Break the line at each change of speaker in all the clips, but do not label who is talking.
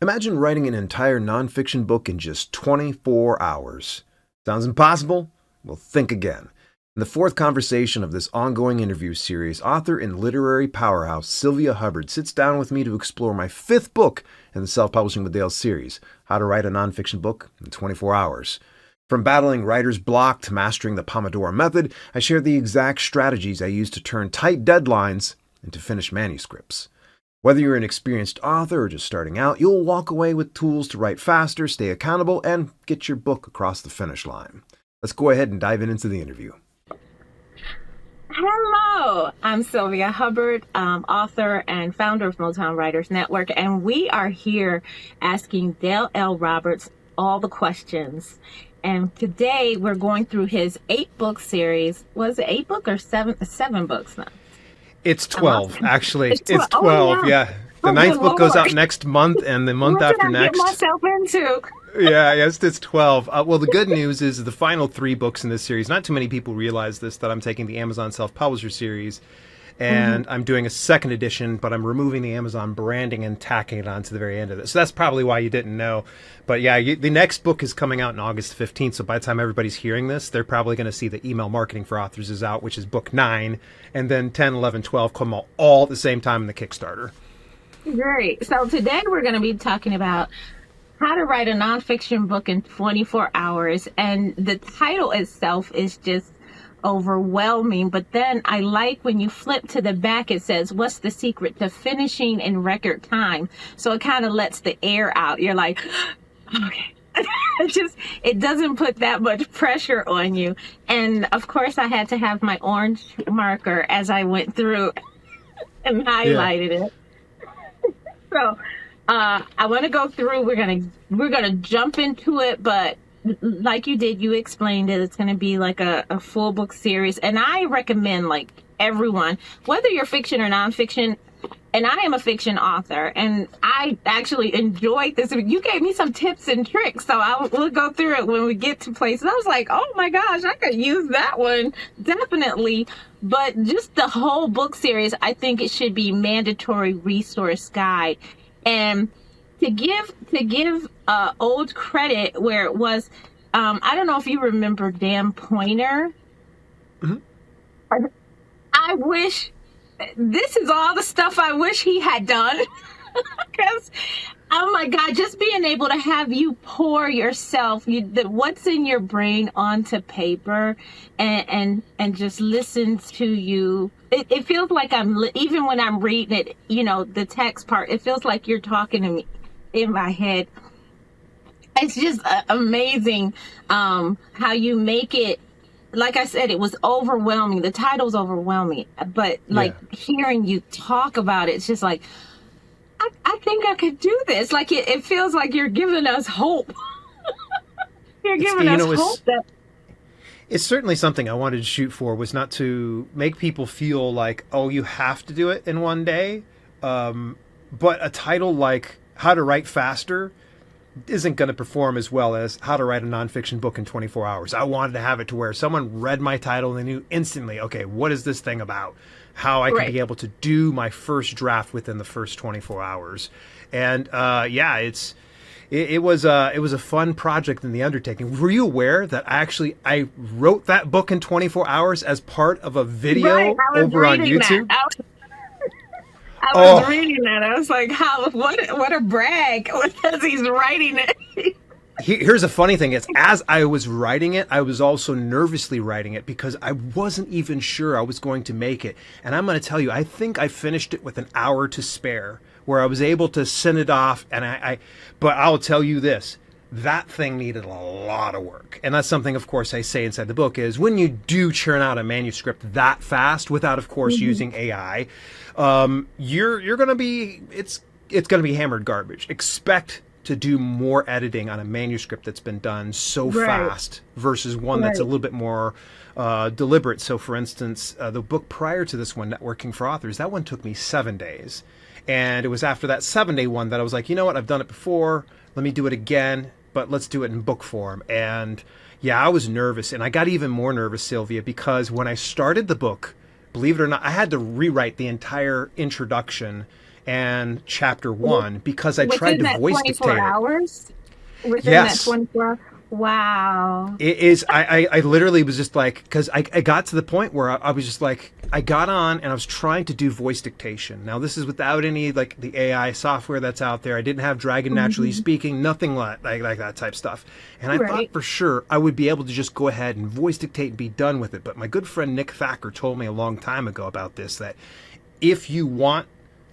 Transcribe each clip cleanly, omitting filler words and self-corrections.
Imagine writing an entire nonfiction book in just 24 hours. Sounds impossible? Well, think again. In the fourth conversation of this ongoing interview series, author and literary powerhouse Sylvia Hubbard sits down with me to explore my fifth book in the Self-Publishing with Dale series, How to Write a Nonfiction Book in 24 Hours. From battling writer's block to mastering the Pomodoro Method, I share the exact strategies I use to turn tight deadlines into finished manuscripts. Whether you're an experienced author or just starting out, you'll walk away with tools to write faster, stay accountable, and get your book across the finish line. Let's go ahead and dive into the interview.
Hello, I'm Sylvia Hubbard, author and founder of Motown Writers Network, and we are here asking Dale L. Roberts all the questions. And today we're going through his 8-book series. Was it 8 book or 7 books now?
It's 12, actually. It's 12,
oh,
yeah. The ninth book goes out next month, and the month after next.
What did I get myself into?
Yes, it's 12. Well, the good news is the final 3 books in this series, not too many people realize this, that I'm taking the Amazon Self-Publisher series, and I'm doing a second edition, but I'm removing the Amazon branding and tacking it on to the very end of it. So that's probably why you didn't know. But yeah, the next book is coming out on August 15th, so by the time everybody's hearing this, they're probably going to see the Email Marketing for Authors is out, which is book 9, and then 10, 11, 12 come out all at the same time in the Kickstarter.
Great. So today we're going to be talking about how to write a nonfiction book in 24 hours. And the title itself is just overwhelming. But then I like when you flip to the back, it says, what's the secret to finishing in record time? So it kind of lets the air out. You're like, okay. It doesn't put that much pressure on you. And of course, I had to have my orange marker as I went through and highlighted it. So I want to go through. We're gonna jump into it, but like you did, you explained it. It's gonna be like a full book series, and I recommend like everyone, whether you're fiction or nonfiction. And I am a fiction author, and I actually enjoyed this. You gave me some tips and tricks, so we'll go through it when we get to places. I was like, oh my gosh, I could use that one, definitely. But just the whole book series, I think it should be mandatory resource guide. And to give old credit where it was, I don't know if you remember Dan Pointer. Mm-hmm. I wish. This is all the stuff I wish he had done. Because, oh my God, just being able to have you pour yourself, what's in your brain onto paper and just listen to you. It feels like even when I'm reading it, the text part, it feels like you're talking to me in my head. It's just amazing how you make it. Like I said, it was overwhelming. The title's overwhelming, but hearing you talk about it, it's just like, I think I could do this. Like it feels like you're giving us hope. You're giving us hope.
It's certainly something I wanted to shoot for, was not to make people feel like, oh, you have to do it in one day. But a title like How to Write Faster isn't going to perform as well as How to Write a Nonfiction Book in 24 Hours. I wanted to have it to where someone read my title and they knew instantly, okay, what is this thing about? How I could be able to do my first draft within the first 24 hours. And it was a fun project in the undertaking. Were you aware that I wrote that book in 24 hours as part of a video over on YouTube?
I was reading that. I was like, what a brag, because he's writing it.
Here's a funny thing. It's as I was writing it, I was also nervously writing it because I wasn't even sure I was going to make it. And I'm going to tell you, I think I finished it with an hour to spare, where I was able to send it off. And but I'll tell you this, that thing needed a lot of work. And that's something, of course, I say inside the book is when you do churn out a manuscript that fast without, of course, using AI, you're going to be, it's going to be hammered garbage. Expect to do more editing on a manuscript that's been done so fast versus one that's a little bit more deliberate. So, for instance, the book prior to this one, Networking for Authors, that one took me 7 days. And it was after that 7-day one that I was like, you know what, I've done it before. Let me do it again, but let's do it in book form. And yeah, I was nervous. And I got even more nervous, Sylvia, because when I started the book, believe it or not, I had to rewrite the entire introduction and chapter 1 because I tried
Within
to
that
voice
24
dictate it.
hours? Within that
Yes.
24 hours? Wow.
It is. I literally was just like, because I got to the point where I was just like, I got on and I was trying to do voice dictation. Now, this is without any like the AI software that's out there. I didn't have Dragon Naturally Speaking, nothing like that type stuff. And I thought
Right.
for sure I would be able to just go ahead and voice dictate and be done with it. But my good friend Nick Thacker told me a long time ago about this, that if you want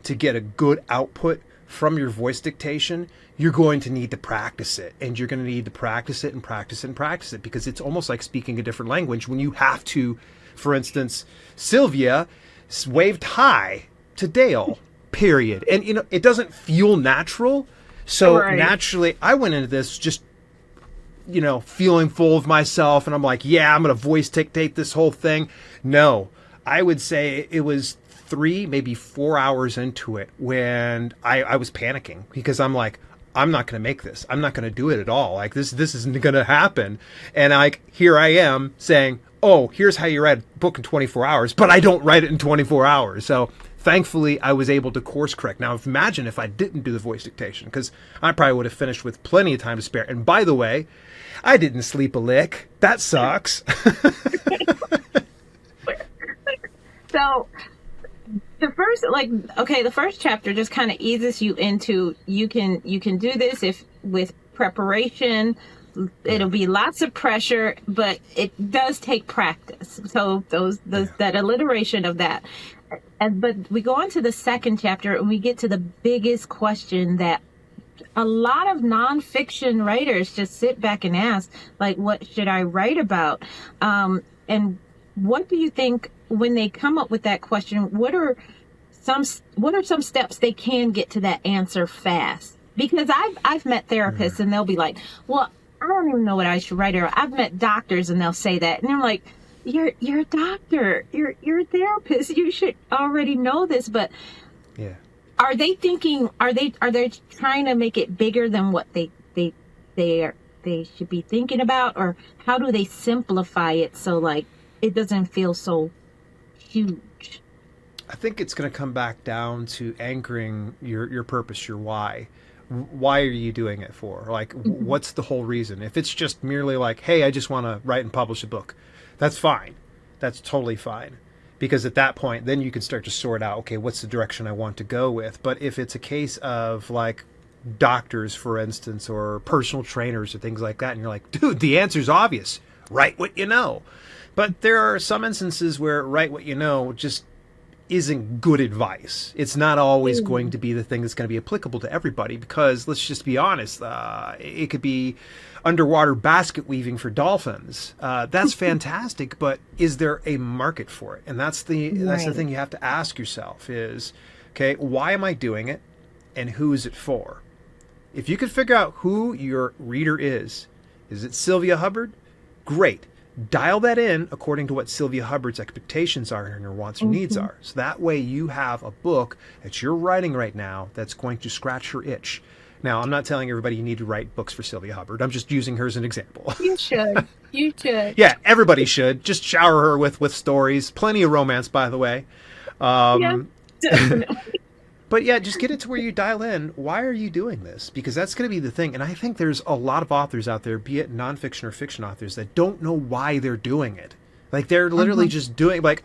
to get a good output from your voice dictation, you're going to need to practice it, and you're going to need to practice it and practice it and practice it, because it's almost like speaking a different language when you have to, for instance, Sylvia waved hi to Dale, period. And, you know, it doesn't feel natural. So
Right.
naturally, I went into this just, you know, feeling full of myself, and I'm like, yeah, I'm going to voice dictate this whole thing. No, I would say it was 3, maybe 4 hours into it when I was panicking, because I'm like, I'm not going to make this. I'm not going to do it at all. Like this isn't going to happen. And like, here I am saying, oh, here's how you write a book in 24 hours, but I don't write it in 24 hours. So thankfully I was able to course correct. Now imagine if I didn't do the voice dictation, because I probably would have finished with plenty of time to spare. And by the way, I didn't sleep a lick. That sucks.
So the first chapter just kind of eases you into you can do this if with preparation. It'll be lots of pressure, but it does take practice. So that alliteration of that. But we go on to the second chapter and we get to the biggest question that a lot of nonfiction writers just sit back and ask, like, what should I write about? And what do you think when they come up with that question? What are some steps they can get to that answer fast? Because I've met therapists and they'll be like, well, I don't even know what I should write. Or I've met doctors and they'll say that, and I'm like, you're a doctor, you're a therapist, you should already know this. But
Yeah.
are they thinking? Are they trying to make it bigger than what they should be thinking about, or how do they simplify it so like it doesn't feel so huge?
I think it's going to come back down to anchoring your purpose, your why. Why are you doing it for? Like, what's the whole reason? If it's just merely like, hey, I just want to write and publish a book, that's fine. That's totally fine. Because at that point, then you can start to sort out, okay, what's the direction I want to go with? But if it's a case of like doctors, for instance, or personal trainers or things like that, and you're like, dude, the answer's obvious. Write what you know. But there are some instances where write what you know just isn't good advice. It's not always going to be the thing that's going to be applicable to everybody, because let's just be honest, it could be underwater basket weaving for dolphins. That's fantastic, but is there a market for it? And that's the thing you have to ask yourself is, okay, why am I doing it, and who is it for? If you can figure out who your reader is it Sylvia Hubbard? Great. Dial that in according to what Sylvia Hubbard's expectations are and her wants and needs are. So that way you have a book that you're writing right now that's going to scratch her itch. Now, I'm not telling everybody you need to write books for Sylvia Hubbard. I'm just using her as an example.
You should. You should.
Yeah, everybody should. Just shower her with stories. Plenty of romance, by the way.
Yeah, definitely.
But yeah, just get it to where you dial in. Why are you doing this? Because that's going to be the thing. And I think there's a lot of authors out there, be it nonfiction or fiction authors, that don't know why they're doing it. Like they're literally just doing like,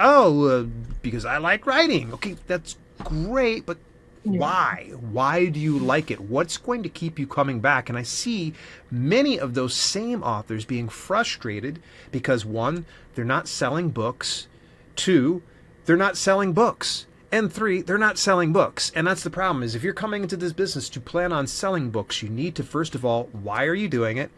because I like writing. Okay, that's great, but why? Why do you like it? What's going to keep you coming back? And I see many of those same authors being frustrated because 1, they're not selling books. 2, they're not selling books. And 3, they're not selling books. And that's the problem, is if you're coming into this business to plan on selling books, you need to, first of all, why are you doing it?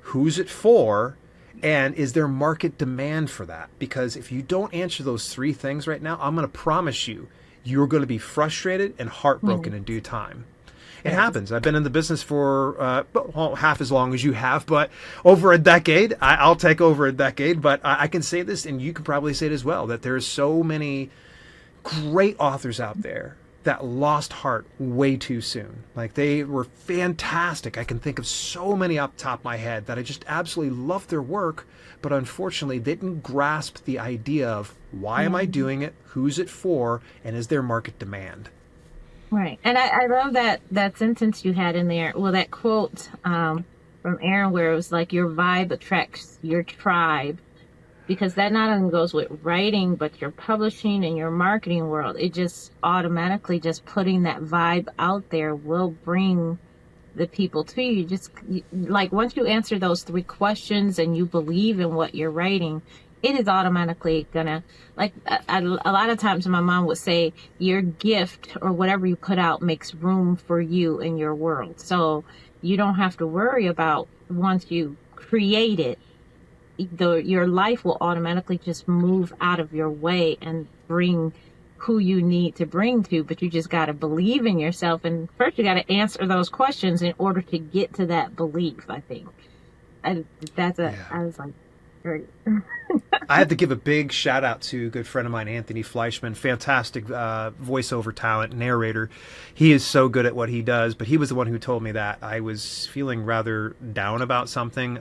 Who's it for? And is there market demand for that? Because if you don't answer those 3 things right now, I'm going to promise you, you're going to be frustrated and heartbroken in due time. It happens. I've been in the business for half as long as you have, but over a decade. I'll take over a decade, but I can say this, and you can probably say it as well, that there's so many great authors out there that lost heart way too soon. Like they were fantastic. I can think of so many up top of my head that I just absolutely loved their work, but unfortunately they didn't grasp the idea of why am I doing it, who's it for, and is there market demand?
Right. And I love that sentence you had in there. Well, that quote from Aaron where it was like your vibe attracts your tribe, because that not only goes with writing, but your publishing and your marketing world. It just automatically just putting that vibe out there will bring the people to you. Like once you answer those 3 questions and you believe in what you're writing, it is automatically gonna, like a lot of times my mom would say, your gift or whatever you put out makes room for you in your world. So you don't have to worry about, once you create it, your life will automatically just move out of your way and bring who you need to bring to. But you just got to believe in yourself, and first you got to answer those questions in order to get to that belief, I think. I was like, great.
I have to give a big shout out to a good friend of mine, Anthony Fleischman, fantastic voiceover talent, narrator. He is so good at what he does, but he was the one who told me that. I was feeling rather down about something.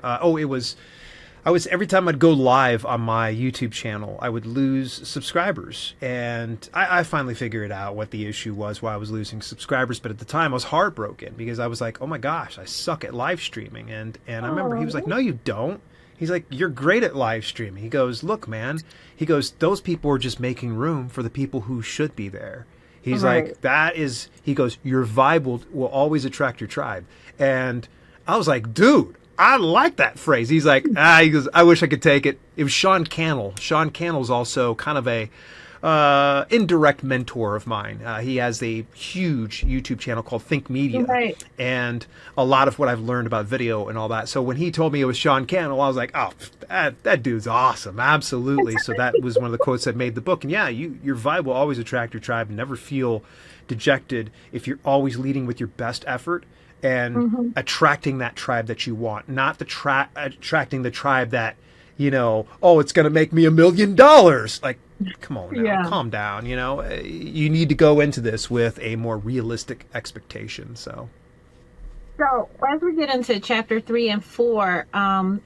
Every time I'd go live on my YouTube channel, I would lose subscribers. And I finally figured out what the issue was, why I was losing subscribers. But at the time, I was heartbroken because I was like, oh my gosh, I suck at live streaming. And I remember he was like, no, you don't. He's like, you're great at live streaming. He goes, look, man. He goes, those people are just making room for the people who should be there. He's like, he goes, your vibe will always attract your tribe. And I was like, dude, I like that phrase. He's like, he goes, I wish I could take it. It was Sean Cannell. Sean Cannell's also kind of a indirect mentor of mine. He has a huge YouTube channel called Think Media, and a lot of what I've learned about video and all that. So when he told me it was Sean Cannell, I was like, oh, that dude's awesome. Absolutely. So that was one of the quotes that made the book. And yeah, your vibe will always attract your tribe, and never feel dejected if you're always leading with your best effort and attracting that tribe that you want, not attracting the tribe that, it's going to make me $1 million. Like, come on now, calm down. You need to go into this with a more realistic expectation. So
as we get into chapter 3 and 4,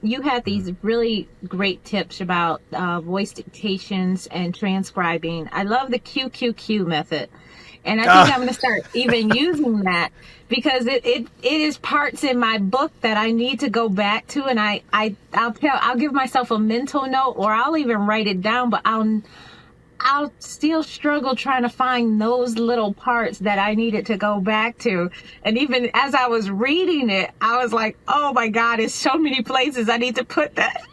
you had these really great tips about voice dictations and transcribing. I love the QQQ method. And I think I'm going to start even using that, because it is parts in my book that I need to go back to, and I'll give myself a mental note, or I'll even write it down, but I'll still struggle trying to find those little parts that I needed to go back to. And even as I was reading it, I was like, oh my God, there's so many places I need to put that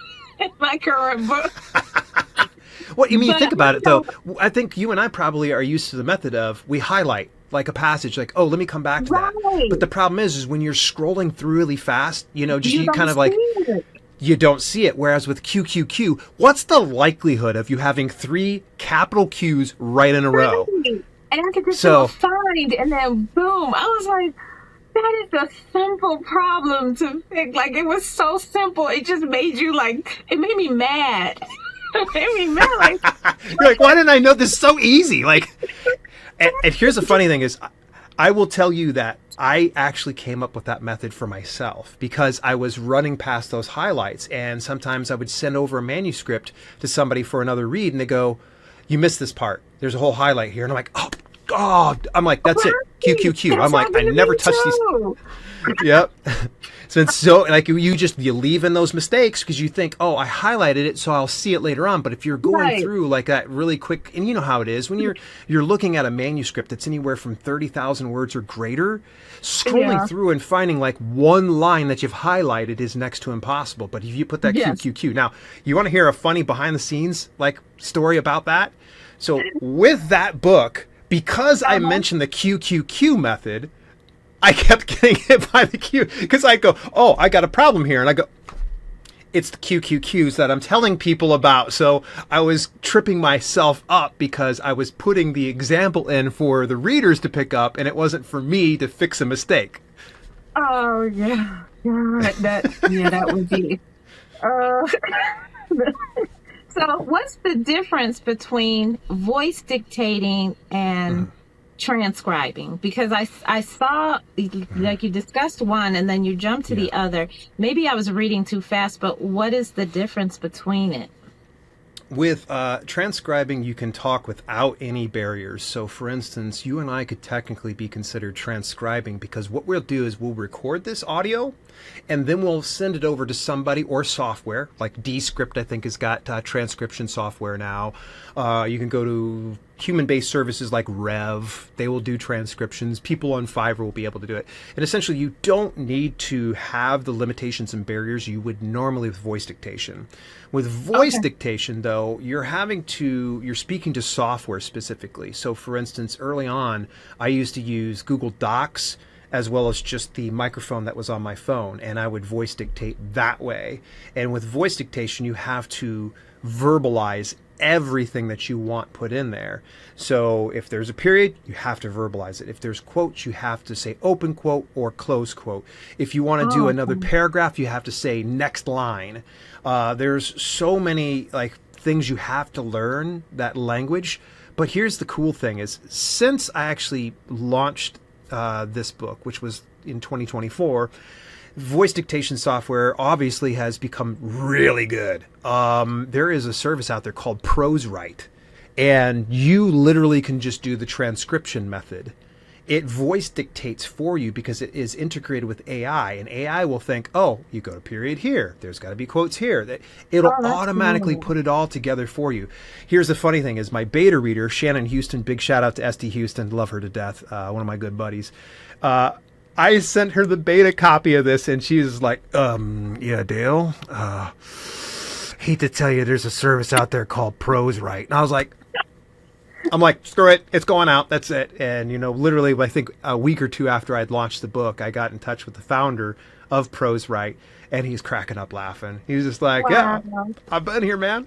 in my current book.
What you mean? Think about it, though. I think you and I probably are used to the method of we highlight like a passage, like, oh, let me come back to that. But the problem is when you're scrolling through really fast, you kind of like you don't see it. Whereas with QQQ, what's the likelihood of you having 3 capital Qs right in a row?
And I could just do a find, and then boom, I was like, that is a simple problem to fix. Like, it was so simple. It just made you it made me mad. You're
like, why didn't I know this so easy? And here's the funny thing is, I will tell you that I actually came up with that method for myself because I was running past those highlights, and sometimes I would send over a manuscript to somebody for another read, and they go, you missed this part. There's a whole highlight here. And I'm like, oh, God. I'm like, that's it. QQQ. I'm like, I never touched these. Yep. So it's so you leave in those mistakes because you think, oh, I highlighted it, so I'll see it later on. But if you're going through like that really quick, and you know how it is when you're looking at a manuscript that's anywhere from 30,000 words or greater, scrolling through and finding like one line that you've highlighted is next to impossible. But if you put that QQQ, now you want to hear a funny behind the scenes story about that. So with that book, because I mentioned the QQQ method, I kept getting hit by the Q because I go, oh, I got a problem here. And I go, it's the QQQs that I'm telling people about. So I was tripping myself up because I was putting the example in for the readers to pick up, and it wasn't for me to fix a mistake.
Oh, yeah. That would be. So what's the difference between voice dictating and transcribing? Because I saw, like, you discussed one and then you jumped to the other. Maybe I was reading too fast, but what is the difference between it?
With transcribing, you can talk without any barriers. So, for instance, you and I could technically be considered transcribing because what we'll do is we'll record this audio and then we'll send it over to somebody or software, like Descript, I think, has got transcription software now. You can go to human-based services like Rev. They will do transcriptions. People on Fiverr will be able to do it. And essentially, you don't need to have the limitations and barriers you would normally with voice dictation. With voice dictation, though, you're speaking to software specifically. So, for instance, early on, I used to use Google Docs as well as just the microphone that was on my phone, and I would voice dictate that way. And with voice dictation, you have to verbalize everything that you want put in there. So if there's a period, you have to verbalize it. If there's quotes, you have to say open quote or close quote. If you want to do another paragraph, you have to say next line. There's so many things you have to learn that language. But here's the cool thing is, since I actually launched this book, which was in 2024, voice dictation software obviously has become really good. There is a service out there called ProseWrite, and you literally can just do the transcription method. It voice dictates for you because it is integrated with AI, and AI will think, oh, you go to period here, there's got to be quotes here. It'll automatically put it all together for you. Here's the funny thing is, my beta reader, Shannon Houston, big shout out to SD Houston, love her to death, one of my good buddies. I sent her the beta copy of this, and she was like, yeah, Dale, hate to tell you, there's a service out there called ProseWrite. And I was like, screw it, it's going out, that's it. And, literally, I think a week or two after I'd launched the book, I got in touch with the founder of ProseWrite, and he's cracking up laughing. He was just like, yeah, I've been here, man.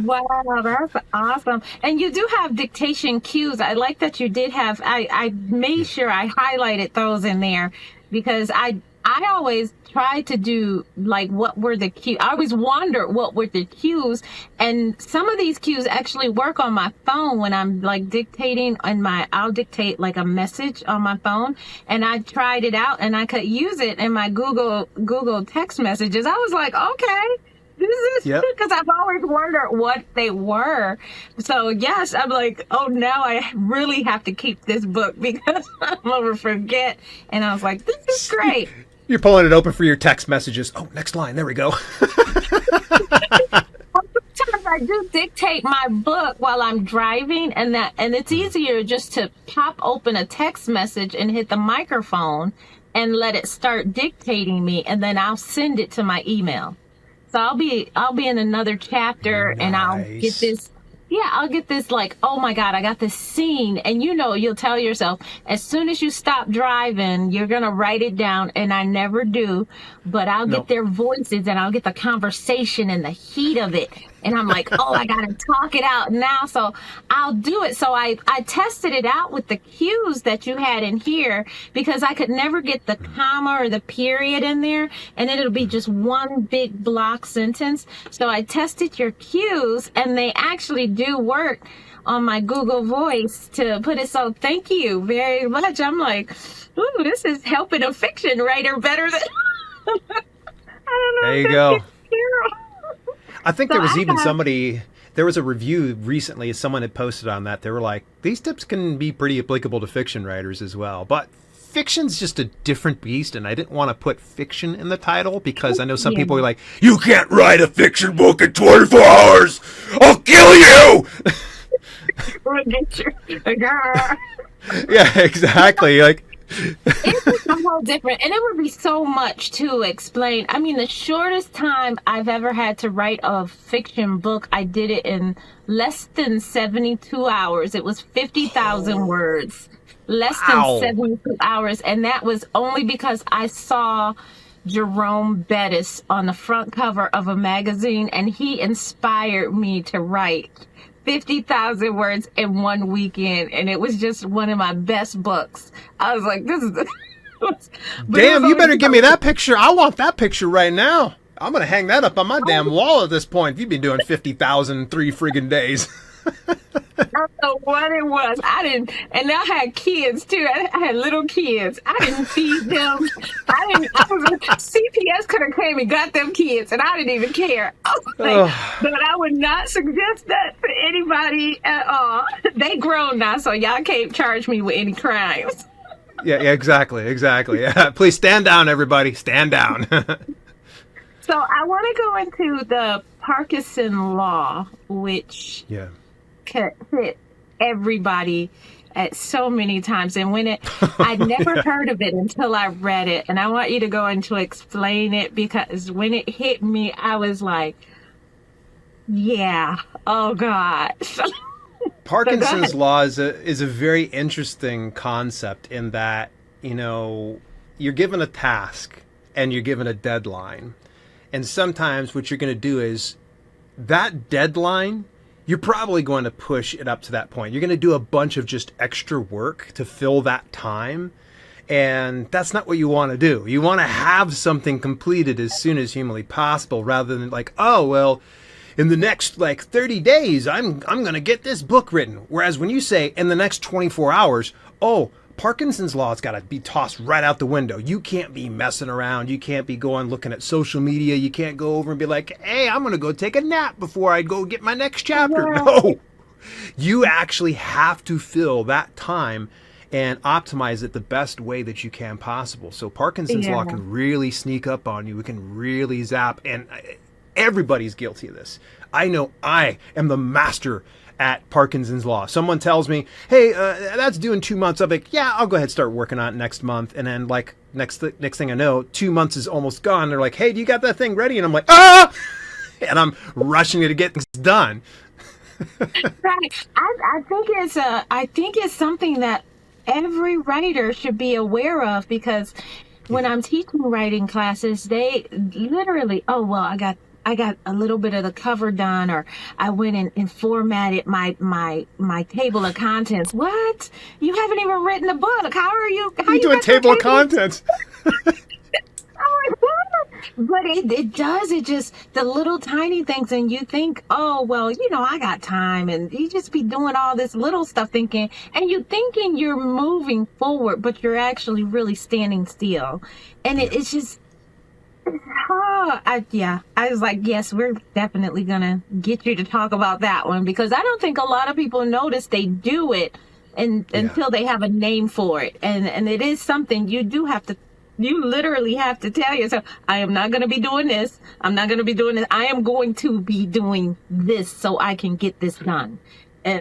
Wow, that's awesome. And you do have dictation cues. I like that you did have, I made sure I highlighted those in there because I always try to do what were the cues. I always wonder what were the cues. And some of these cues actually work on my phone when I'm dictating I'll dictate a message on my phone. And I tried it out and I could use it in my Google text messages. I was like, okay. This is because I've always wondered what they were. So yes, I'm like, oh, now I really have to keep this book because I'm going to forget. And I was like, this is great.
You're pulling it open for your text messages. Oh, next line. There we go.
Sometimes I do dictate my book while I'm driving, and it's easier just to pop open a text message and hit the microphone and let it start dictating me, and then I'll send it to my email. So I'll be in another chapter, and I'll get this. Yeah, I'll get this oh my God, I got this scene. And you'll tell yourself, as soon as you stop driving, you're going to write it down. And I never do, but I'll get their voices and I'll get the conversation and the heat of it. And I'm like, oh, I got to talk it out now. So I'll do it. So I tested it out with the cues that you had in here because I could never get the comma or the period in there. And it'll be just one big block sentence. So I tested your cues and they actually do work on my Google Voice to put it. So thank you very much. I'm like, ooh, this is helping a fiction writer better than I don't know.
There you go. I think there was even there was a review recently, someone had posted on that. They were like, these tips can be pretty applicable to fiction writers as well. But fiction's just a different beast, and I didn't want to put fiction in the title because I know some people are like, you can't write a fiction book in 24 hours! I'll kill you! Yeah, exactly.
It's a whole different, and it would be so much to explain. I mean, the shortest time I've ever had to write a fiction book, I did it in less than 72 hours. It was 50,000 words, less than 72 hours. And that was only because I saw Jerome Bettis on the front cover of a magazine, and he inspired me to write 50,000 words in one weekend, and it was just one of my best books. I was like, this is
damn, you better give me that picture. I want that picture right now. I'm going to hang that up on my damn wall at this point. You've been doing 50,000 3 friggin' days.
I don't know what it was. And I had kids too. I had little kids. I didn't feed them. I I was like, CPS could have came and got them kids, and I didn't even care. I was like, but I would not suggest that to anybody at all. They grown now, so y'all can't charge me with any crimes.
Yeah, exactly. Yeah. Please stand down, everybody. Stand down.
So I want to go into the Parkinsons Law, which could hit everybody at so many times. And I'd never heard of it until I read it. And I want you to go into explain it, because when it hit me, I was like, yeah, oh God.
Parkinson's Law is a very interesting concept in that, you're given a task and you're given a deadline. And sometimes what you're going to do is that deadline, you're probably going to push it up to that point. You're going to do a bunch of just extra work to fill that time. And that's not what you want to do. You want to have something completed as soon as humanly possible, rather than like, oh, well, in the next 30 days, I'm going to get this book written. Whereas when you say in the next 24 hours, oh, Parkinson's Law has got to be tossed right out the window. You can't be messing around. You can't be going looking at social media. You can't go over and be like, hey, I'm going to go take a nap before I go get my next chapter.
Yeah.
No, you actually have to fill that time and optimize it the best way that you can possible. So Parkinson's Law can really sneak up on you. It can really zap. And everybody's guilty of this. I know I am the master at Parkinson's Law. Someone tells me, hey, that's due in 2 months. I'm like, yeah, I'll go ahead and start working on it next month. And then next thing I know, 2 months is almost gone. They're like, hey, do you got that thing ready? And I'm like, ah! And I'm rushing to get things done.
Right. I think it's something that every writer should be aware of, because when I'm teaching writing classes, they literally, oh, well, I got a little bit of the cover done, or I went and formatted my table of contents. What? You haven't even written a book. How you
doing table of contents?
Oh my God. But it does. It just, the little tiny things, and you think, oh, well, I got time, and you just be doing all this little stuff thinking you're moving forward, but you're actually really standing still. And it's just, I was like, yes, we're definitely gonna get you to talk about that one, because I don't think a lot of people notice they do it until they have a name for it, and it is something you literally have to tell yourself, I am not going to be doing this. I'm not going to be doing this. I am going to be doing this so I can get this done. And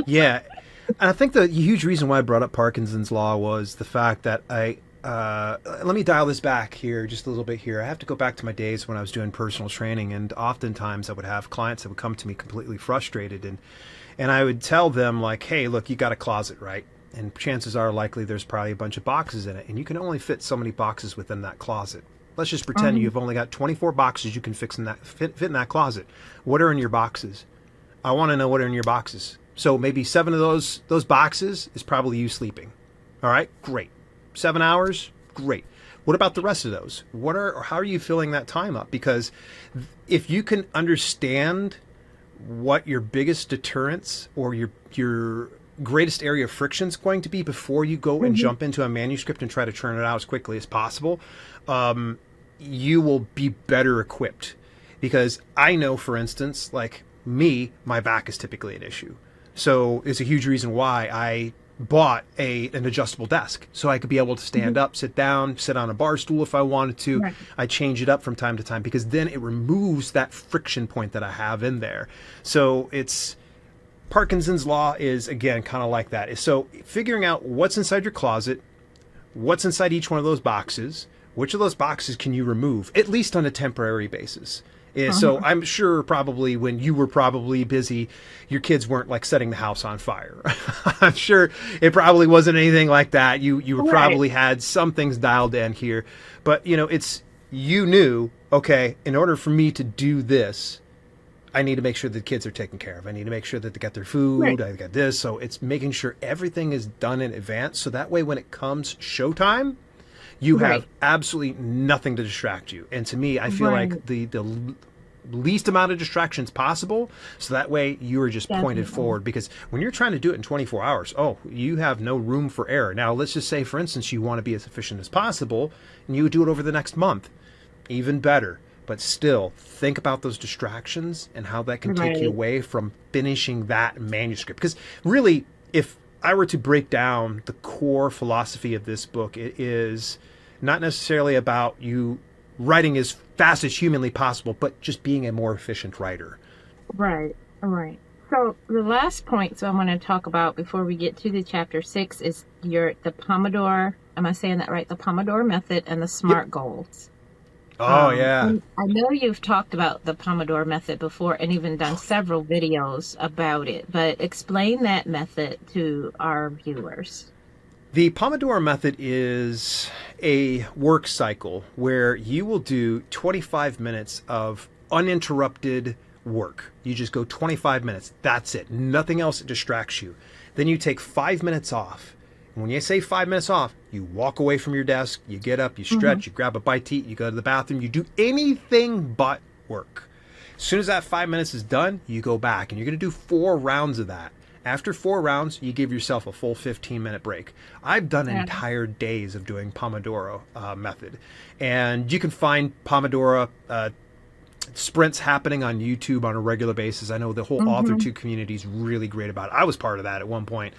yeah. And I think the huge reason why I brought up Parkinson's Law was the fact that let me dial this back here just a little bit here. I have to go back to my days when I was doing personal training, and oftentimes I would have clients that would come to me completely frustrated, and I would tell them like, hey, look, you got a closet, right? And chances are likely there's probably a bunch of boxes in it, and you can only fit so many boxes within that closet. Let's just pretend you've only got 24 boxes you can fit in that closet. What are in your boxes? I want to know what are in your boxes. So maybe 7 of those boxes is probably you sleeping. All right, great. 7 hours, great. What about the rest of those? How are you filling that time up? Because if you can understand what your biggest deterrence or your greatest area of friction is going to be before you go and jump into a manuscript and try to churn it out as quickly as possible, you will be better equipped. Because I know, for instance, like me, my back is typically an issue. So it's a huge reason why I bought an adjustable desk, so I could be able to stand up, sit down, sit on a bar stool if I wanted to. Right. I change it up from time to time, because then it removes that friction point that I have in there. So it's Parkinson's Law is, again, kind of like that. So figuring out what's inside your closet, what's inside each one of those boxes, which of those boxes can you remove, at least on a temporary basis. So I'm sure probably when you were probably busy, your kids weren't like setting the house on fire. I'm sure it probably wasn't anything like that. You probably had some things dialed in here. But, you knew, okay, in order for me to do this, I need to make sure the kids are taken care of. I need to make sure that they got their food. Right. I got this. So it's making sure everything is done in advance. So that way when it comes showtime, you have absolutely nothing to distract you. And to me, I feel like the least amount of distractions possible, so that way you are just pointed
Definitely.
forward. Because when you're trying to do it in 24 hours, you have no room for error. Now, let's just say, for instance, you want to be as efficient as possible, and you would do it over the next month. Even better. But still, think about those distractions and how that can take you
Right.
away from finishing that manuscript. Because really, if I were to break down the core philosophy of this book, it is not necessarily about you writing as fast as humanly possible, but just being a more efficient writer.
Right. Right. So the last point I want to talk about before we get to the chapter 6 is the Pomodoro. Am I saying that right? The Pomodoro Method and the SMART goals.
Oh, yeah.
And I know you've talked about the Pomodoro Method before and even done several videos about it, but explain that method to our viewers.
The Pomodoro Method is a work cycle where you will do 25 minutes of uninterrupted work. You just go 25 minutes. That's it. Nothing else distracts you. Then you take 5 minutes off. And when you say 5 minutes off, you walk away from your desk, you get up, you stretch, you grab a bite to eat, you go to the bathroom, you do anything but work. As soon as that 5 minutes is done, you go back and you're going to do 4 rounds of that. After 4 rounds, you give yourself a full 15-minute break. I've done entire days of doing Pomodoro method. And you can find Pomodoro sprints happening on YouTube on a regular basis. I know the whole Author2 community is really great about it. I was part of that at one point.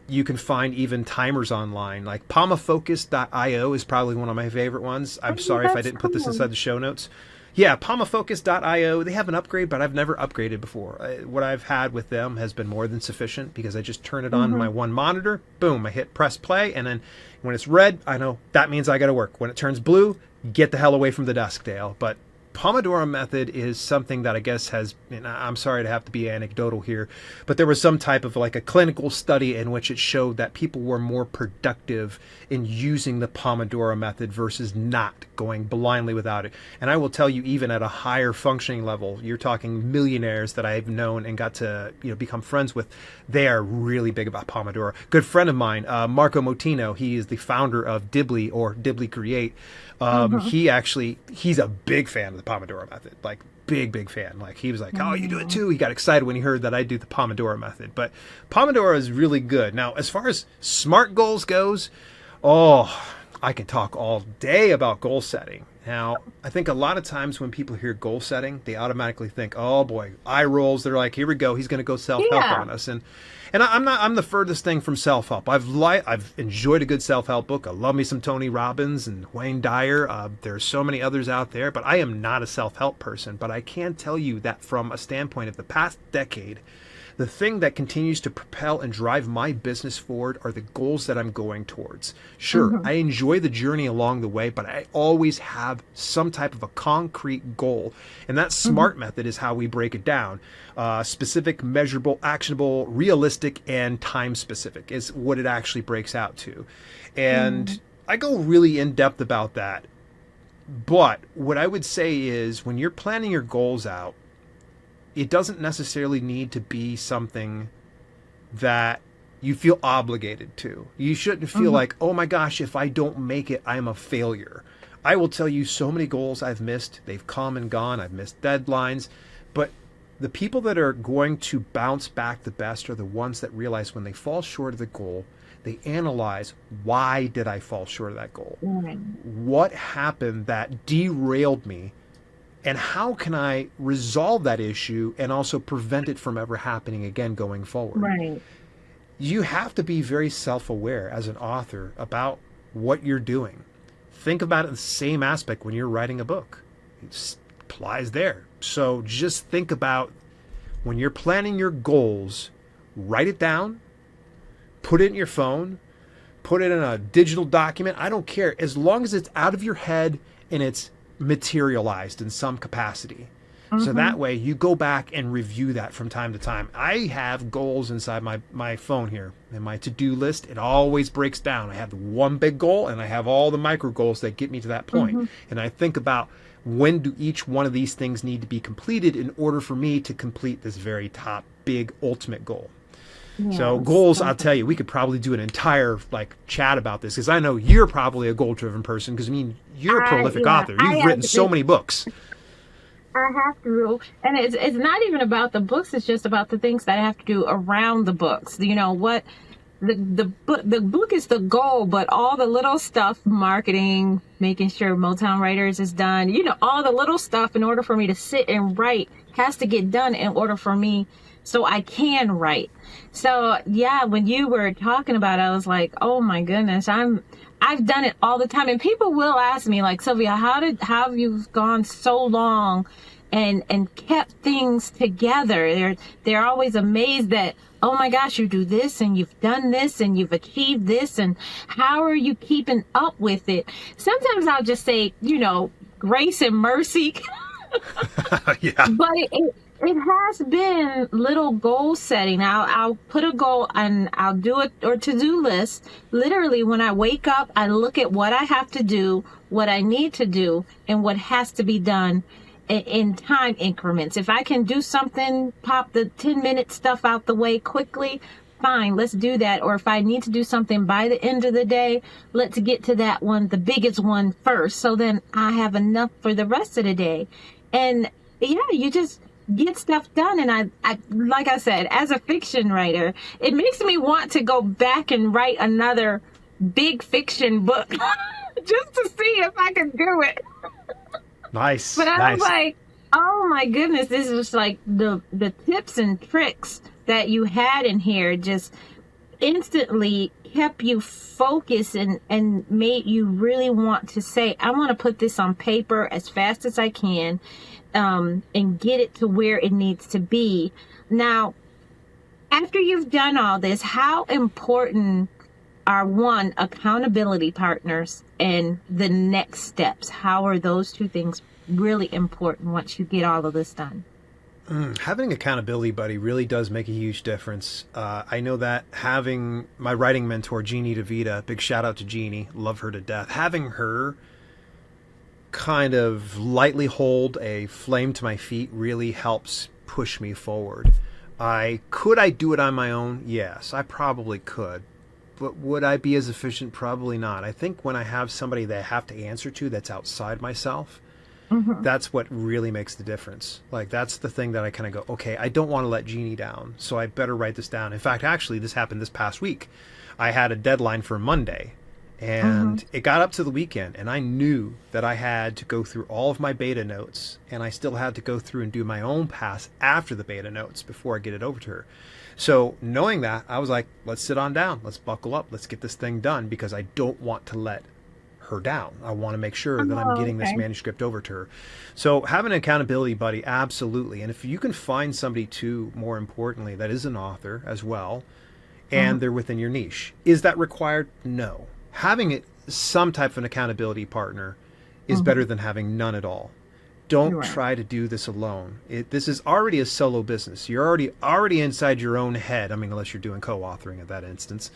You can find even timers online. Like pomofocus.io is probably one of my favorite ones. I'm sorry if I didn't put this inside the show notes. Yeah, pomofocus.io. They have an upgrade, but I've never upgraded before. What I've had with them has been more than sufficient because I just turn it on my one monitor. Boom, I hit press play, and then when it's red, I know that means I got to work. When it turns blue, get the hell away from the desk, Dale. But Pomodoro Method is something that I guess has, and I'm sorry to have to be anecdotal here, but there was some type of like a clinical study in which it showed that people were more productive in using the Pomodoro Method versus not going blindly without it. And I will tell you, even at a higher functioning level, you're talking millionaires that I've known and got to become friends with, they are really big about Pomodoro. Good friend of mine, Marco Motino, he is the founder of Dibbly or Dibbly Create. He's a big fan of the Pomodoro Method, like big fan. Like he was like, oh, you do it too. He got excited when he heard that I do the Pomodoro Method. But Pomodoro is really good. Now, as far as SMART goals goes, I can talk all day about goal setting. Now, I think a lot of times when people hear goal setting, they automatically think, oh boy, eye rolls. They're like, here we go. He's going to go self-help on us. And I'm the furthest thing from self-help. I've enjoyed a good self-help book. I love me some Tony Robbins and Wayne Dyer. There's so many others out there, but I am not a self-help person. But I can tell you that from a standpoint of the past decade, the thing that continues to propel and drive my business forward are the goals that I'm going towards. Sure, I enjoy the journey along the way, but I always have some type of a concrete goal. And that SMART method is how we break it down. Specific, measurable, actionable, realistic, and time specific is what it actually breaks out to. And I go really in depth about that. But what I would say is when you're planning your goals out, it doesn't necessarily need to be something that you feel obligated to. You shouldn't feel like, oh my gosh, if I don't make it, I'm a failure. I will tell you so many goals I've missed. They've come and gone. I've missed deadlines. But the people that are going to bounce back the best are the ones that realize when they fall short of the goal, they analyze, why did I fall short of that goal? What happened that derailed me? And how can I resolve that issue and also prevent it from ever happening again going forward?
Right.
You have to be very self-aware as an author about what you're doing. Think about it the same aspect when you're writing a book. It applies there. So just think about when you're planning your goals, write it down, put it in your phone, put it in a digital document. I don't care. As long as it's out of your head and it's materialized in some capacity. So that way you go back and review that from time to time. I have goals inside my phone here and my to-do list. It always breaks down. I have the one big goal and I have all the micro goals that get me to that point. And I think about when do each one of these things need to be completed in order for me to complete this very top big ultimate goal. So goals, I'll tell you, we could probably do an entire chat about this because I know you're probably a goal-driven person because I mean you're a prolific author. You've written so many books.
I have to, and it's not even about the books. It's just about the things that I have to do around the books. You know what? The book is the goal, but all the little stuff, marketing, making sure Motown Writers is done, all the little stuff in order for me to sit and write has to get done in order for me so I can write. So yeah, when you were talking about it, I was like, oh my goodness, I've done it all the time. And people will ask me like, Sylvia, how have you gone so long and kept things together? They're always amazed that, oh my gosh, you do this and you've done this and you've achieved this, and how are you keeping up with it? Sometimes I'll just say, grace and mercy.
Yeah.
But it has been little goal setting. I'll put a goal and I'll do it, or to-do list. Literally, when I wake up, I look at what I have to do, what I need to do, and what has to be done in time increments. If I can do something, pop the 10-minute stuff out the way quickly, fine, let's do that. Or if I need to do something by the end of the day, let's get to that one, the biggest one first, so then I have enough for the rest of the day. And yeah, you just get stuff done. And I like I said, as a fiction writer, it makes me want to go back and write another big fiction book just to see if I can do it.
Nice.
But I
nice.
was like, oh my goodness, this is like the tips and tricks that you had in here just instantly kept you focused and made you really want to say, I want to put this on paper as fast as I can, and get it to where it needs to be. Now, after you've done all this, how important are, one, accountability partners, and the next steps? How are those two things really important once you get all of this done?
Having an accountability buddy really does make a huge difference. I know that having my writing mentor, Jeannie DeVita, big shout out to Jeannie, love her to death. Having her kind of lightly hold a flame to my feet really helps push me forward. Could I do it on my own? Yes, I probably could. But would I be as efficient? Probably not. I think when I have somebody that I have to answer to that's outside myself, that's what really makes the difference. Like, that's the thing that I kind of go, okay, I don't want to let Jeannie down, so I better write this down. In fact, actually, this happened this past week. I had a deadline for Monday, and it got up to the weekend, and I knew that I had to go through all of my beta notes, and I still had to go through and do my own pass after the beta notes before I get it over to her. So knowing that, I was like, let's sit on down, let's buckle up, let's get this thing done, because I don't want to let her down. I want to make sure that I'm getting this manuscript over to her. So having an accountability buddy, absolutely. And if you can find somebody too, more importantly, that is an author as well, and they're within your niche. Is that required? No. Having some type of an accountability partner is better than having none at all. Don't try to do this alone. This is already a solo business. You're already inside your own head. I mean, unless you're doing co-authoring at that instance.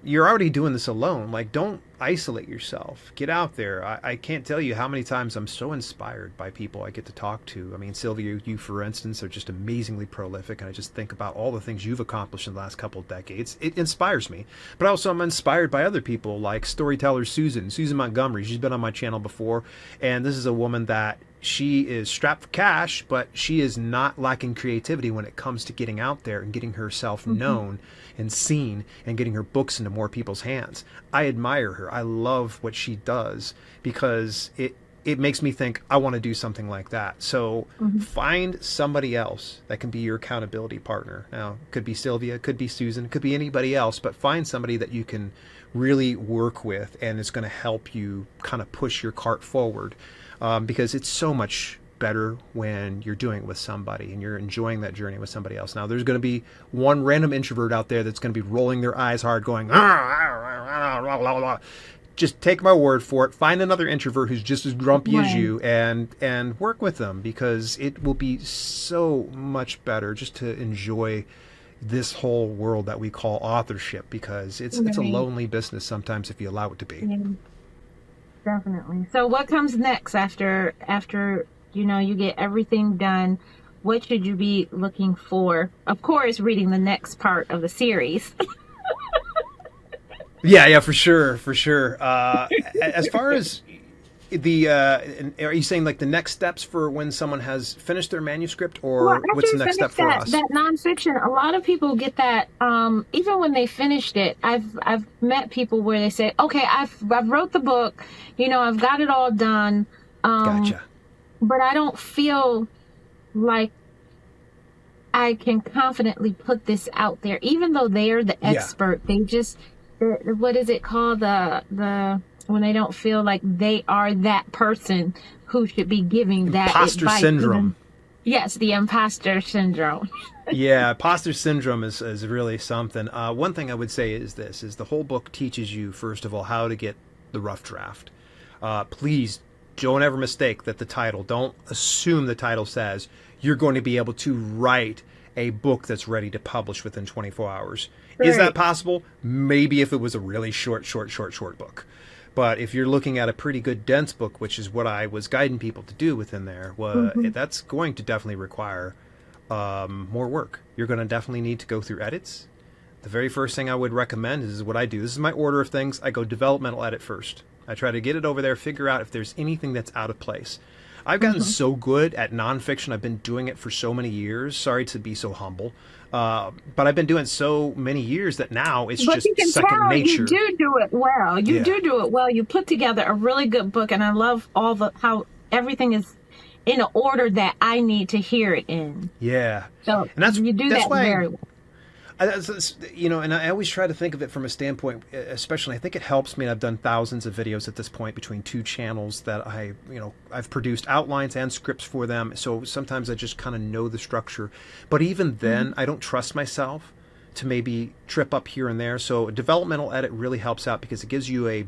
You're already doing this alone. Like, don't isolate yourself. Get out there. I can't tell you how many times I'm so inspired by people I get to talk to. I mean, Sylvia, you, for instance, are just amazingly prolific, and I just think about all the things you've accomplished in the last couple of decades. It inspires me. But also I'm inspired by other people like storyteller Susan Montgomery. She's been on my channel before, and this is a woman that she is strapped for cash, but she is not lacking creativity when it comes to getting out there and getting herself known and seen and getting her books into more people's hands. I admire her. I love what she does because it makes me think I want to do something like that. So find somebody else that can be your accountability partner. Now, it could be Sylvia, it could be Susan, it could be anybody else, but find somebody that you can really work with and it's going to help you kind of push your cart forward. Because it's so much better when you're doing it with somebody and you're enjoying that journey with somebody else. Now, there's going to be one random introvert out there that's going to be rolling their eyes hard going, just take my word for it. Find another introvert who's just as grumpy as you and work with them, because it will be so much better just to enjoy this whole world that we call authorship, because it's a lonely business sometimes if you allow it to be.
Definitely. So what comes next after you get everything done? What should you be looking for? Of course, reading the next part of the series.
Yeah, for sure. As far as Are you saying like the next steps for when someone has finished their manuscript,
Well,
or
after
what's
you
the next
finish
step for us?
that nonfiction, a lot of people get that even when they finished it. I've met people where they say, "Okay, I've wrote the book, I've got it all done,
Gotcha.
but I don't feel like I can confidently put this out there, even though they're the
Yeah.
expert. They just what is it called, the when they don't feel like they are that person who should be giving that
Imposter
advice.
syndrome.
Yes, the imposter syndrome.
Yeah, imposter syndrome is really something. One thing I would say is this, is the whole book teaches you, first of all, how to get the rough draft. Please don't ever mistake that the title. Don't assume the title says you're going to be able to write a book that's ready to publish within 24 hours. Is that
Right.
possible? Maybe if it was a really short book. But if you're looking at a pretty good dense book, which is what I was guiding people to do within there, that's going to definitely require more work. You're going to definitely need to go through edits. The very first thing I would recommend is what I do. This is my order of things. I go developmental edit first. I try to get it over there, figure out if there's anything that's out of place. I've gotten so good at nonfiction. I've been doing it for so many years. Sorry to be so humble. But I've been doing so many years that now it's
But
just
you can
second
tell
nature.
you do it well. You
Yeah.
do it well. You put together a really good book, and I love how everything is in an order that I need to hear it in.
Yeah.
So
And
you do
that's
that
why
very well.
And I always try to think of it from a standpoint, especially I think it helps me, and I've done thousands of videos at this point between two channels that I've produced outlines and scripts for them. So sometimes I just kind of know the structure. But even then, I don't trust myself to maybe trip up here and there. So a developmental edit really helps out because it gives you a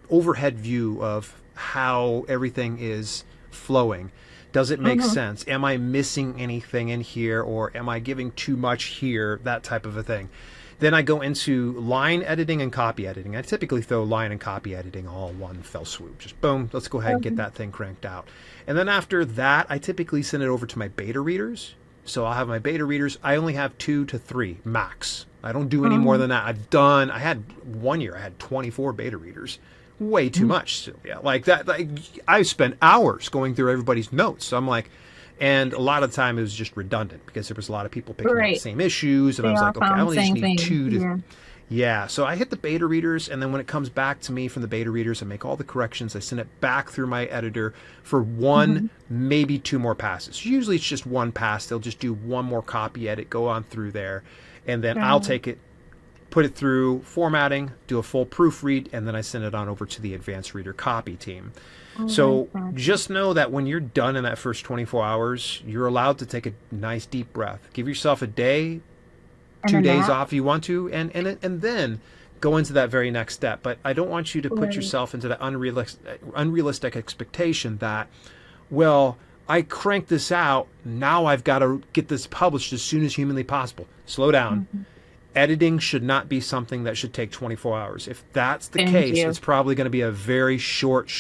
overhead view of how everything is flowing. Does it make sense? Am I missing anything in here, or am I giving too much here? That type of a thing. Then I go into line editing and copy editing. I typically throw line and copy editing all in one fell swoop. Just boom, let's go ahead and get that thing cranked out. And then after that, I typically send it over to my beta readers. So I'll have my beta readers. I only have 2 to 3 max. I don't do any more than that. I had 1 year, I had 24 beta readers. Way too much, Sylvia. Like that, I spent hours going through everybody's notes. So I'm like, and a lot of the time it was just redundant because there was a lot of people picking up the
Right.
same issues, and I
They
was
all
like, okay, I
found
only
the
just
same
need
thing.
2 to
Yeah.
yeah. So I hit the beta readers, and then when it comes back to me from the beta readers, I make all the corrections. I send it back through my editor for 1, maybe 2 more passes. Usually it's just 1 pass. They'll just do 1 more copy edit, go on through there, and then I'll take it, put it through formatting, do a full proofread, and then I send it on over to the advanced reader copy team. So just know that when you're done in that first 24 hours, you're allowed to take a nice deep breath. Give yourself a day,
And
2
a
days
nap.
off if you want to, and then go into that very next step. But I don't want you to put
Right.
yourself into that unrealistic expectation that, well, I cranked this out, now I've got to get this published as soon as humanly possible. Slow down. Editing should not be something that should take 24 hours. If that's the
Thank
case,
you.
it's probably going to be a very short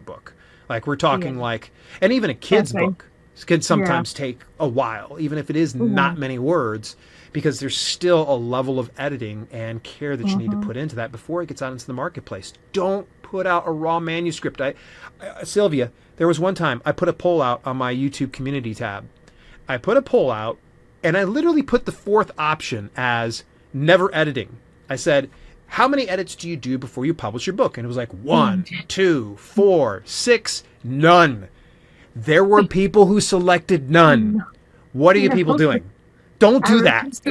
book. Like we're talking
Yeah.
like, and even a kid's
Okay.
book can sometimes take a while, even if it is not many words, because there's still a level of editing and care that you need to put into that before it gets out into the marketplace. Don't put out a raw manuscript. Sylvia, there was one time I put a poll out on my YouTube community tab. I put a poll out, and I literally put the 4th option as never editing. I said, how many edits do you do before you publish your book? And it was like 1, 2, 4, 6, none. There were people who selected none. What are you people doing? Don't do that.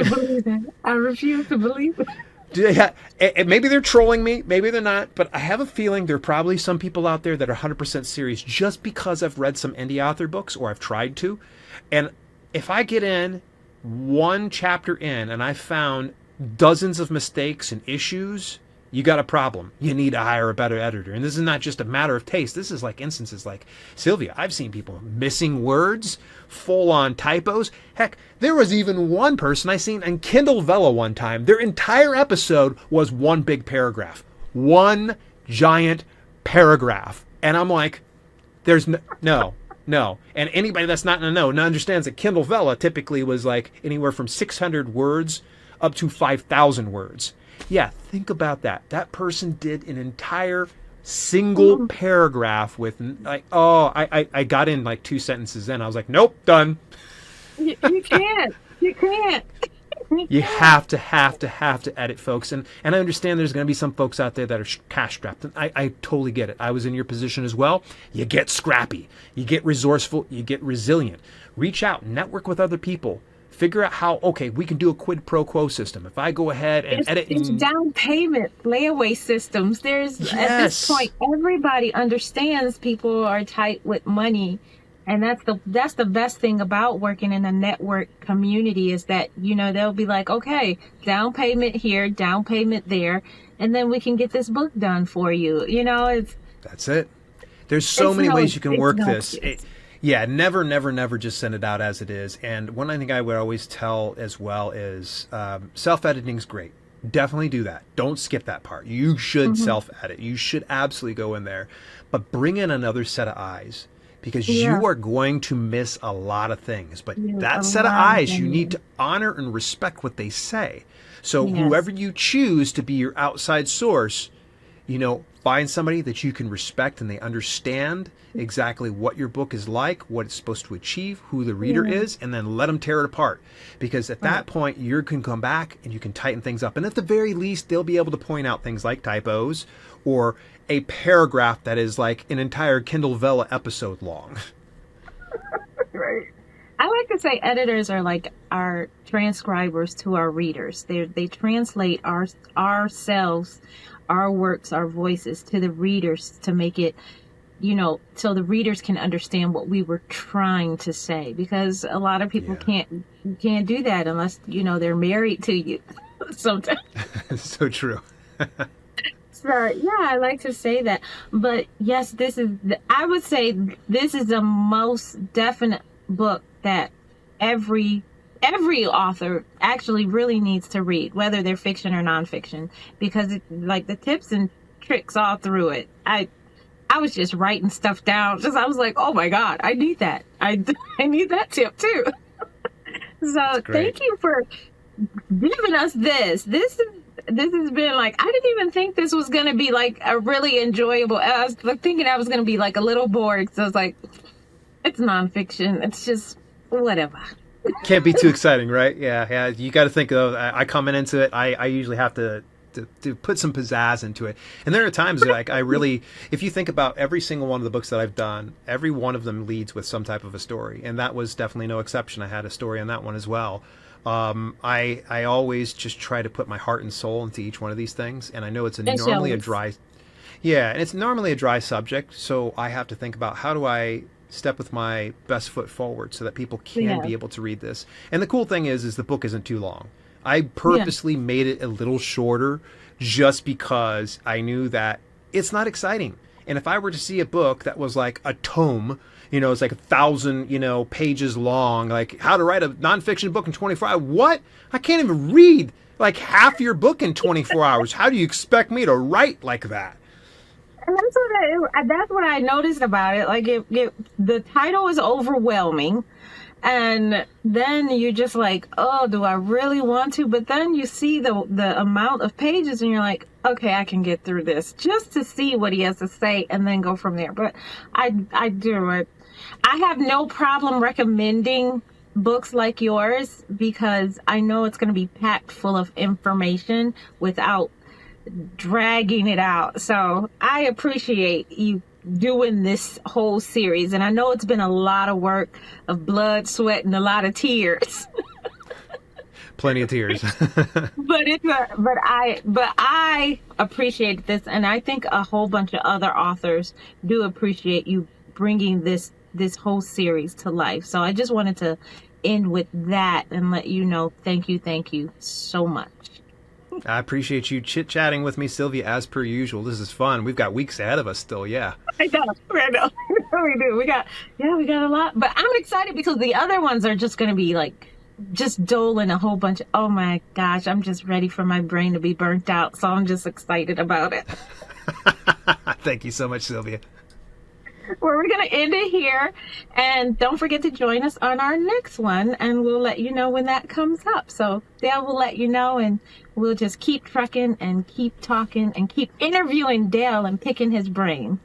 I refuse to believe it.
And maybe they're trolling me, maybe they're not, but I have a feeling there are probably some people out there that are 100% serious just because I've read some indie author books, or I've tried to. And if I get in 1 chapter in and I found dozens of mistakes and issues, you got a problem. You need to hire a better editor. And this is not just a matter of taste. This is like instances like, Sylvia, I've seen people missing words, full-on typos. Heck, there was even one person I seen in Kindle Vella one time. Their entire episode was 1 big paragraph. 1 giant paragraph. And I'm like, there's no. And anybody that's not in the know understands that Kindle Vella typically was like anywhere from 600 words up to 5,000 words. Yeah, think about that. That person did an entire single paragraph with like, I got in like 2 sentences in. I was like, nope, done.
You can't. You can't.
You have to edit, folks. And I understand there's going to be some folks out there that are cash strapped. And I totally get it. I was in your position as well. You get scrappy. You get resourceful. You get resilient. Reach out. Network with other people. Figure out how, okay, we can do a quid pro quo system. If I go ahead and edit.
It's down payment, layaway systems. At this point, everybody understands people are tight with money. And that's the best thing about working in a network community is that, they'll be like, okay, down payment here, down payment there, and then we can get this book done for you.
That's it. There's so many ways you can work this. Never just send it out as it is. And one thing I would always tell as well is self-editing is great. Definitely do that. Don't skip that part. You should self-edit. You should absolutely go in there. But bring in another set of eyes. Because you are going to miss a lot of things. But that set of eyes, you need to honor and respect what they say. So whoever you choose to be your outside source, find somebody that you can respect and they understand exactly what your book is like, what it's supposed to achieve, who the reader is, and then let them tear it apart. Because at that point, you can come back and you can tighten things up. And at the very least, they'll be able to point out things like typos or a paragraph that is like an entire Kindle Vella episode long.
Right. I like to say editors are like our transcribers to our readers. They translate ourselves, our works, our voices to the readers to make it, so the readers can understand what we were trying to say. Because a lot of people can't do that unless, they're married to you sometimes.
So true.
So, I like to say that. But yes, I would say this is the most definite book that every author actually really needs to read, whether they're fiction or nonfiction, because the tips and tricks all through it. I was just writing stuff down. I was like, oh my God, I need that. I need that tip too. So thank you for giving us this. This has been like, I didn't even think this was going to be like a really enjoyable. I was thinking I was going to be like a little bored. So I was like, it's nonfiction. It's just whatever.
Can't be too exciting, right? Yeah. You got to think of, I coming into it, I usually have to put some pizzazz into it. And there are times like if you think about every single one of the books that I've done, every one of them leads with some type of a story. And that was definitely no exception. I had a story on that one as well. I always just try to put my heart and soul into each one of these things. And I know it's normally a dry subject. So I have to think about how do I step with my best foot forward so that people can be able to read this. And the cool thing is the book isn't too long. I purposely made it a little shorter just because I knew that it's not exciting. And if I were to see a book that was like a tome, it's like 1,000, pages long, like how to write a nonfiction book in 24 hours. What? I can't even read like half your book in 24 hours. How do you expect me to write like that?
And that's what I noticed about it. Like the title is overwhelming. And then you're just like, oh, do I really want to? But then you see the amount of pages and you're like, okay, I can get through this just to see what he has to say and then go from there. But I do it. I have no problem recommending books like yours because I know it's going to be packed full of information without dragging it out. So I appreciate you doing this whole series, and I know it's been a lot of work of blood, sweat, and a lot of tears.
Plenty of tears.
but I appreciate this, and I think a whole bunch of other authors do appreciate you bringing this whole series to life. So I just wanted to end with that and let you know thank you so much.
I appreciate you chit-chatting with me, Sylvia, as per usual. This is fun. We've got weeks ahead of us still, yeah.
I know. We do. We got a lot. But I'm excited because the other ones are just going to be like, just doling a whole bunch. Oh my gosh, I'm just ready for my brain to be burnt out. So I'm just excited about it.
Thank you so much, Sylvia.
Well, we're going to end it here. And don't forget to join us on our next one, and we'll let you know when that comes up. So Dale will let you know, and we'll just keep trucking and keep talking and keep interviewing Dale and picking his brain.